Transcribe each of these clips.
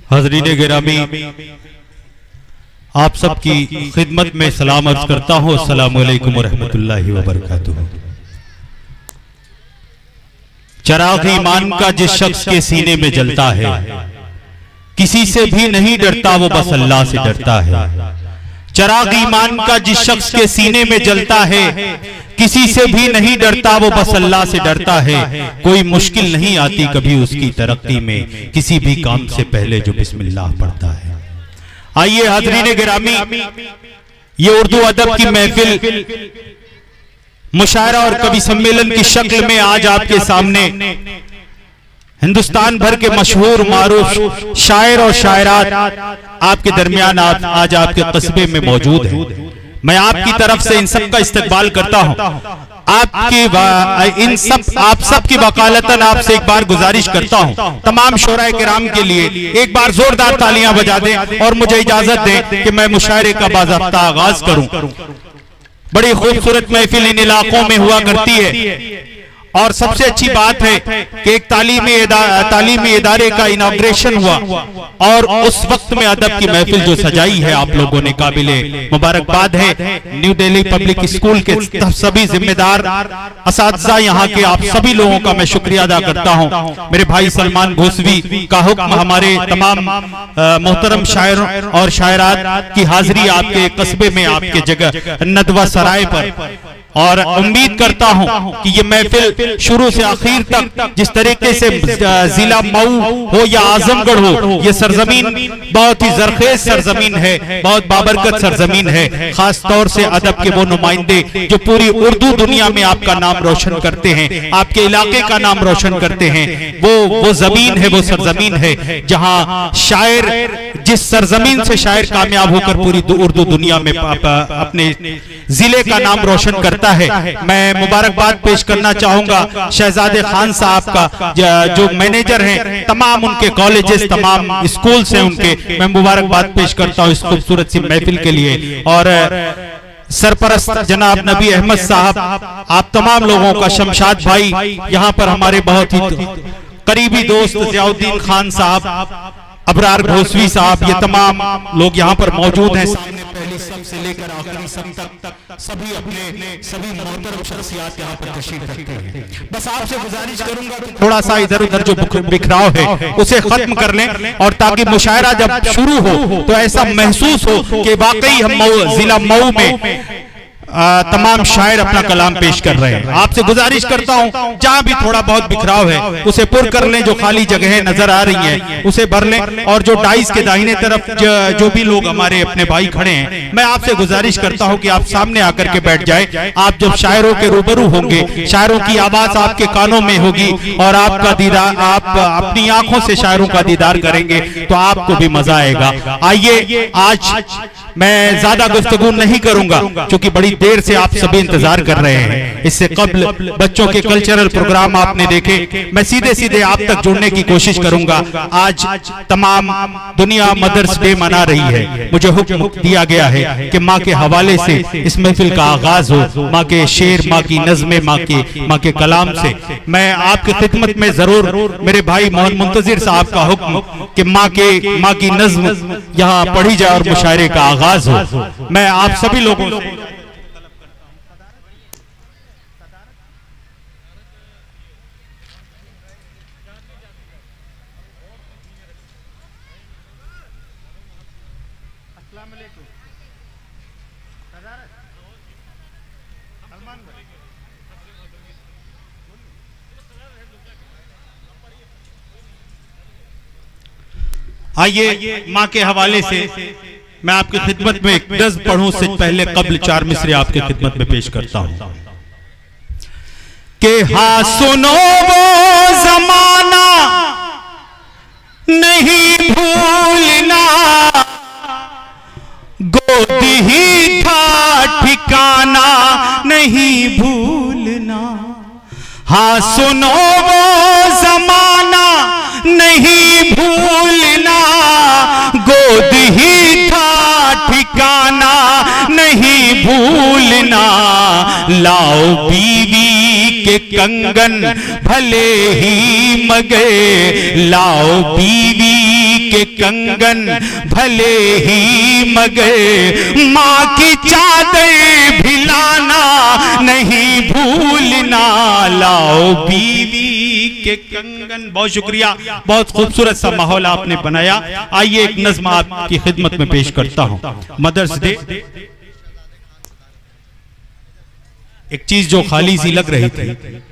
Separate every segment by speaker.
Speaker 1: हाज़रीन गिरामी, आप सबकी खिदमत में सलाम अर्ज करता हूँ। अस्सलामु अलैकुम वरहमतुल्लाहि वबरकातुहू। चराग़ ईमान का जिस शख्स के सीने में जलता है, किसी से भी नहीं डरता, वो बस अल्लाह से डरता है। चराग़ ईमान का जिस शख्स के सीने में जलता है, किसी से भी नहीं डरता, वो बस अल्लाह से डरता है। कोई मुश्किल नहीं आती कभी उसकी तरक्की में, किसी भी काम से पहले जो बिस्मिल्लाह पढ़ता है। आइए हाज़रीन गिरामी, ये उर्दू अदब की महफिल मुशायरा और कवि सम्मेलन की शक्ल में आज आपके सामने हिंदुस्तान भर के मशहूर मारूफ शायर और शायरात आपके दरमियान आज आपके कस्बे में मौजूद हैं। मैं आपकी तरफ से इन सब का इस्तकबाल करता हूं। आप सब की वकालतन आपसे एक बार गुजारिश करता हूं, तमाम शोराए किराम के लिए एक बार जोरदार तालियां बजा दें और मुझे इजाजत दें कि मैं मुशायरे का बाज़ाब्ता आगाज करूं। बड़ी खूबसूरत महफिल इन इलाकों में हुआ करती है और सबसे अच्छी बात है कि एक तालीमी इदारे का इनॉग्रेशन हुआ और उस वक्त में अदब की महफिल जो सजाई है आप लोगों ने, काबिले मुबारकबाद है। न्यू दिल्ली पब्लिक स्कूल के सभी जिम्मेदार असातिज़ा, यहाँ के आप सभी लोगों का मैं शुक्रिया अदा करता हूँ। मेरे भाई सलमान घोसवी का हुक्म, हमारे तमाम मोहतरम शायर और शायरात की हाजिरी आपके कस्बे में, आपके जगह नदवा सराय पर, और उम्मीद करता हूं कि ये महफिल शुरू से आखिर तक जिस तरीके से जिला मऊ हो या आजमगढ़ हो, ये सरजमीन बहुत ही जरखेज सरजमीन है, बहुत बाबरकत सरजमीन है। खास तौर से अदब के वो नुमाइंदे जो पूरी उर्दू दुनिया में आपका नाम रोशन करते हैं, आपके इलाके का नाम रोशन करते हैं, वो जमीन है, वो सरजमीन है जहां शायर, जिस सरजमीन से शायर कामयाब होकर पूरी उर्दू दुनिया में अपने जिले का नाम रोशन करता है। मैं मुबारकबाद पेश करना चाहूंगा शहजादे खान साहब का, जो मैनेजर हैं तमाम उनके कॉलेजेस, तमाम स्कूल से उनके मैं मुबारकबाद पेश करता हूं इस खूबसूरत सी महफिल के लिए। और सरपरस्त जनाब नबी अहमद साहब, आप तमाम लोगों का, शमशाद भाई, यहाँ पर हमारे बहुत ही करीबी दोस्त जियाउद्दीन खान साहब, अबरार घोसवी साहब, ये तमाम लोग यहाँ पर मौजूद हैं। पहली सब से लेकर आखिरी सब तक सभी मोहतरम शख्सियत यहाँ पर तशरीफ रखते हैं। बस आपसे गुजारिश करूंगा थोड़ा सा इधर उधर जो बिखराव है उसे खत्म कर लें, और ताकि मुशायरा जब शुरू हो तो ऐसा महसूस हो कि वाकई हम जिला मऊ में तमाम शायर अपना कलाम पेश कर रहे हैं। आपसे गुजारिश करता हूं जहां भी थोड़ा बहुत बिखराव है उसे पुर कर लें, जो खाली जगहें नजर आ रही हैं उसे भर लें, और जो डाइस के दाहिने तरफ जो भी लोग हमारे अपने भाई खड़े हैं, मैं आपसे गुजारिश करता हूं कि आप सामने आकर के बैठ जाए। आप जब शायरों के रूबरू होंगे, शायरों की आवाज आपके कानों में होगी और आपका दीदार, आप अपनी आंखों से शायरों का दीदार करेंगे तो आपको भी मजा आएगा। आइए, आज मैं ज्यादा गुफ्तगू नहीं करूंगा क्योंकि बड़ी देर से आप सभी इंतजार कर रहे हैं। इससे कबल बच्चों के कल्चरल प्रोग्राम आपने देखे, मैं सीधे सीधे आप तक जुड़ने की कोशिश करूंगा। आज तमाम दुनिया मदर्स डे मना रही है। मुझे हुक्म दिया गया है कि माँ के हवाले से इस महफिल का आगाज हो, माँ के शेर, माँ की नज़्में, माँ के कलाम से। मैं आपकी खिदमत में जरूर, मेरे भाई मोहन मुंतजिर साहब का हुक्म कि माँ की नज़्म यहाँ पढ़ी जाए और मुशायरे का आगाज हो। मैं आप सभी लोगों से आइए, माँ के हवाले से मैं आपकी खिदमत में एक नज़्म पढ़ूं से पहले कबल 4 मिसरे आपकी खिदमत में पेश करता हूं कि हाँ सुनो वो ज़माना नहीं भूलना, गोद ही था ठिकाना नहीं भूलना। हाँ सुनो वो ज़माना नहीं भूलना, गोद ही था ठिकाना नहीं भूलना। लाओ बीवी के कंगन भले ही मगे, लाओ बीवी के कंगन भले ही मगर माँ की चादर भिलाना नहीं भूलना, लाओ बीवी के कंगन। बहुत शुक्रिया, बहुत खूबसूरत सा माहौल आपने बनाया। आइए एक नज़्म आपकी खिदमत में पेश करता हूं। मदर्स डे, एक चीज जो खाली सी लग रही थी,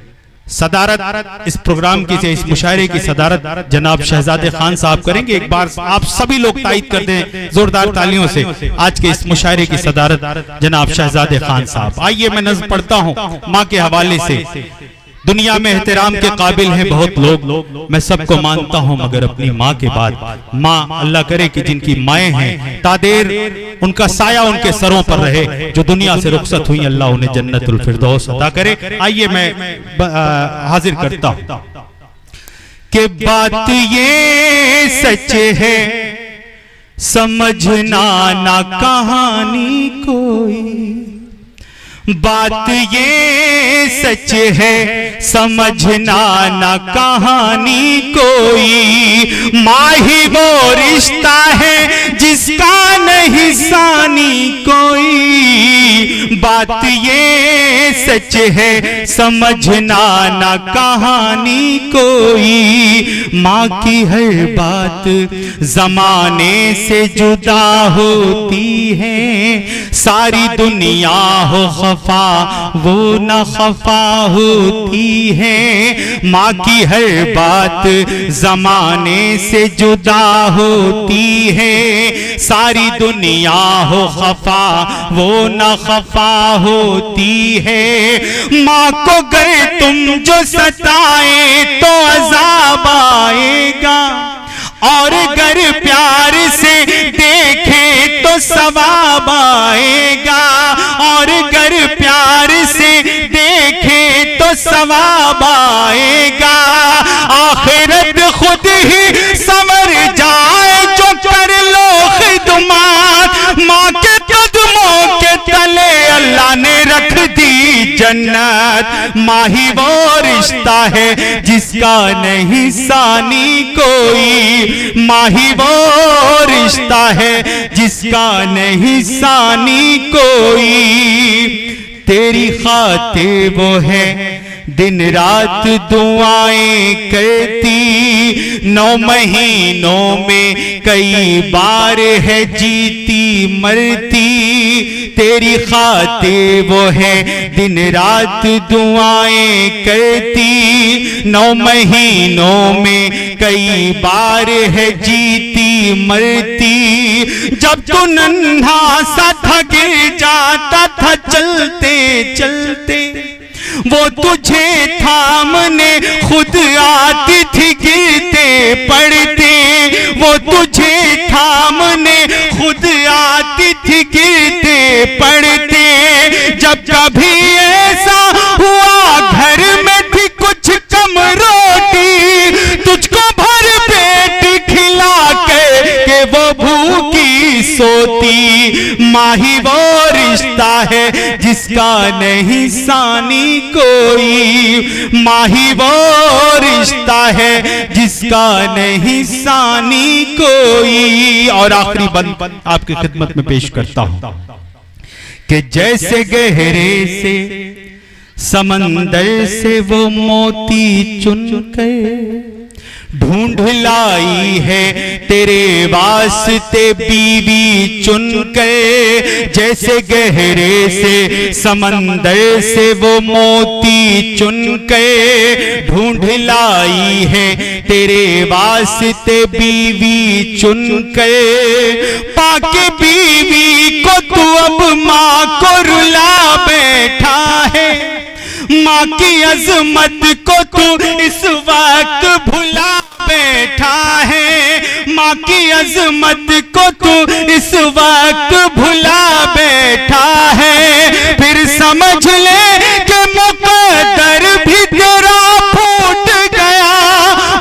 Speaker 1: सदारत इस प्रोग्राम की से इस मुशायरे की सदारत जनाब शहजादे खान साहब करेंगे। एक बार आप सभी लोग तायद कर दें जोरदार तालियों से, आज के इस मुशायरे की सदारत जनाब शहजादे खान साहब। आइए मैं नज़्म पढ़ता हूं माँ के हवाले से। दुनिया में एहतराम के काबिल हैं बहुत लोग, मैं सबको मानता हूं मगर अपनी माँ के बाद। माँ, अल्लाह करे कि जिनकी माएँ हैं तादेर उनका साया उनके सरों पर रहे, जो दुनिया से रुखसत हुई अल्लाह उन्हें जन्नतुल फिरदौस अता करे। आइए मैं हाजिर करता हूं कि बात ये सच है समझना ना कहानी कोई, बात ये सच है समझना ना कहानी कोई, माँ ही वो रिश्ता है जिसका नहीं सानी कोई, बात ये सच है समझना ना कहानी कोई, माँ की हर बात जमाने से जुदा होती है, सारी दुनिया हो खफा वो न खफा होती है, माँ की हर बात जमाने से जुदा होती है, सारी दुनिया हो खफा वो न खफा होती है, माँ को गर तुम जो सताए तो अज़ाब आएगा, और गर प्यार से देखे तो सवाब आएगा, और गर प्यार से देखे तो सवाब आएगा, आखिरत खुद ही संवर जाए जो कर लो खिदमत, माँ के कदमों के तले अल्लाह ने रख दी जन्नत, माँ ही वो रिश्ता है जिसका नहीं सानी कोई, माँ ही वो रिश्ता है जिसका नहीं सानी कोई, तेरी खातिर वो है दिन रात दुआएं करती, 9 महीनों में कई बार है जीती मरती, तेरी खातिर वो है दिन रात दुआएं करती, 9 महीनों में कई बार है जीती मरती, जब तू नन्हा सा था गिर जाता था चलते चलते, वो तुझे थामने खुद आती थी गिरते पड़ते, वो तुझे थामने खुद आती थी गिरते पड़ते, जब कभी ऐसा हुआ घर में थी कुछ कम रोटी, तुझको भर पेट खिला के वो भूखी सोती, माँ ही वो रिश्ता है जिसका नहीं सानी कोई, माँ ही वो रिश्ता है जिसका नहीं सानी कोई। और आखिरी बंद आपकी खिदमत में पेश करता हूं कि जैसे गहरे से समंदर से वो मोती चुनकर ढूंढ लाई है तेरे वास्ते बीवी चुनकर, जैसे गहरे से समंदर से वो मोती चुनकर ढूंढ लाई है तेरे वास्ते बीवी चुनकर, पाके बीवी को तू अब माँ को रुला बैठा है, माँ की अजमत को तू इस वक्त भुला बैठा है, माँ की अजमत को तू इस वक्त भुला बैठा है, फिर समझ ले कि मुकद्दर भी तेरा फूट गया,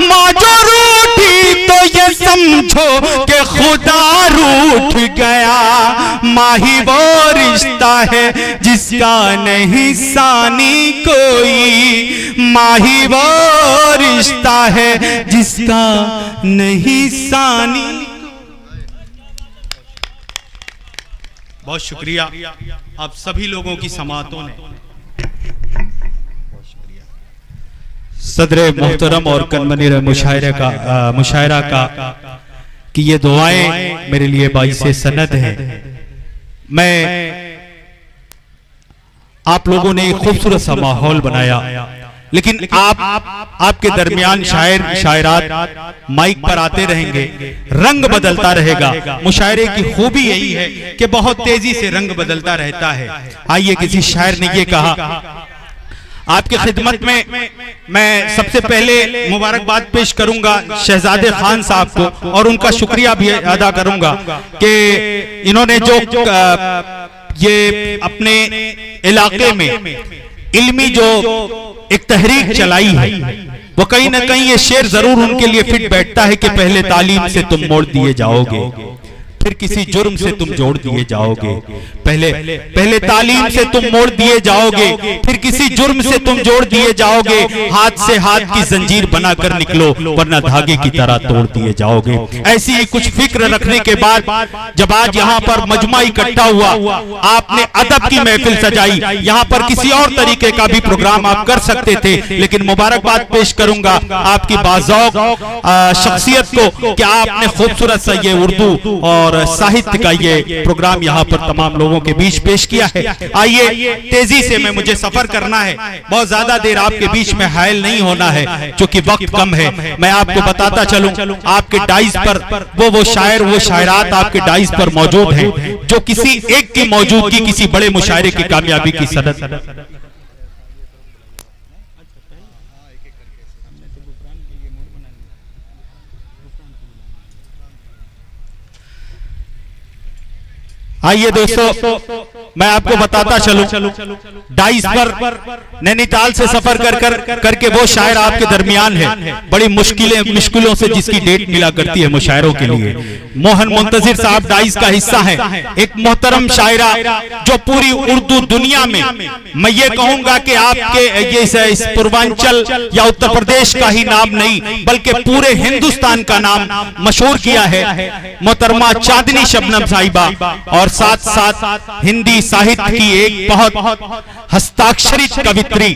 Speaker 1: माँ जो रूठी तो ये समझो कि खुदा रूठ गया, माही वो रिश्ता है जिसका नहीं सानी कोई, माही वो रिश्ता है जिसका नहीं सानी। बहुत शुक्रिया आप सभी लोगों की समातों ने। सदर मोहतरम और कनमनीर मुशायरा का कि ये दुआएं मेरे लिए बाइस सनद है। मैं आप लोगों ने एक खूबसूरत सा माहौल बनाया, लेकिन आपके दरमियान शायर शायरात माइक पर आते रहेंगे, रंग बदलता रहेगा। मुशायरे की खूबी यही है कि बहुत तेजी से रंग बदलता रहता है। आइए, किसी शायर ने ये कहा, आपकी खिदमत में मैं सबसे पहले मुबारकबाद पेश करूंगा शहजादे खान साहब को, और उनका शुक्रिया भी अदा करूंगा कि इन्होंने जो ये अपने इलाके में इल्मी जो एक तहरीक चलाई है, वो कहीं ना कहीं ये शेर जरूर उनके लिए फिट बैठता है कि पहले तालीम से तुम मोड़ दिए जाओगे, फिर किसी जुर्म से तुम जोड़ दिए जाओगे। पहले तालीम से तुम मोड़ दिए जाओगे, फिर किसी जुर्म से तुम जोड़ दिए जाओगे। हाथ से हाथ की जंजीर बनाकर निकलो, वरना धागे की तरह तोड़ दिए जाओगे। ऐसी ही कुछ फिक्र रखने के बाद जब आज यहाँ पर मजमा इकट्ठा हुआ, आपने अदब की महफिल सजाई। यहाँ पर किसी और तरीके का भी प्रोग्राम आप कर सकते थे, लेकिन मुबारकबाद पेश करूंगा आपकी बाज़ौक़ शख्सियत को कि आपने खूबसूरत सा ये उर्दू और साहित्य का ये प्रोग्राम यहाँ पर तमाम लोगों के बीच पेश किया है। आइए, तेजी से मुझे सफर करना है, बहुत ज्यादा देर आपके बीच में हायल नहीं होना है क्योंकि वक्त कम है। मैं आपको बताता चलूं, आपके डाइस पर वो शायर वो शायरात आपके डाइस पर मौजूद हैं जो किसी एक की मौजूदगी किसी बड़े मुशायरे की कामयाबी की सनद। आइए दोस्तों, मैं आपको बताता चलूं, डाइस पर नैनीताल से सफर करके वो शायर आपके दरमियान है। बड़ी मुश्किलों से जिसकी डेट मिला करती है मुशायरों के लिए। मोहन मुंतजिर साहब डाइस का हिस्सा है, एक मोहतरम शायरा जो पूरी उर्दू दुनिया में, मैं ये कहूंगा कि आपके ये इस पूर्वांचल या उत्तर प्रदेश का ही नाम नहीं बल्कि पूरे हिंदुस्तान का नाम मशहूर किया है। मोहतरमा चांदनी शबनम साहिबा, और साथ साथ हिंदी साहित्य की एक बहुत हस्ताक्षरित कवित्री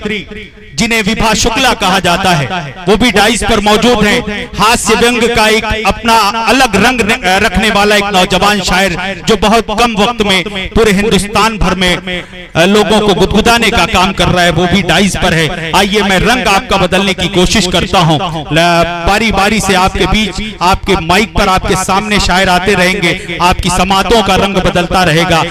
Speaker 1: जिन्हें विभा शुक्ला कहा जाता है, वो भी डाइस पर मौजूद हैं। हास्य व्यंग का एक अपना अलग रंग रखने वाला एक नौजवान शायर जो बहुत कम वक्त में पूरे हिंदुस्तान भर में लोगों को गुदगुदाने का काम कर रहा है, वो भी डाइस पर है। आइए, मैं रंग आपका बदलने की कोशिश करता हूं। बारी बारी से आपके बीच, आपके माइक पर आपके सामने शायर आते रहेंगे, आपकी समातों का रंग बदलता रहेगा।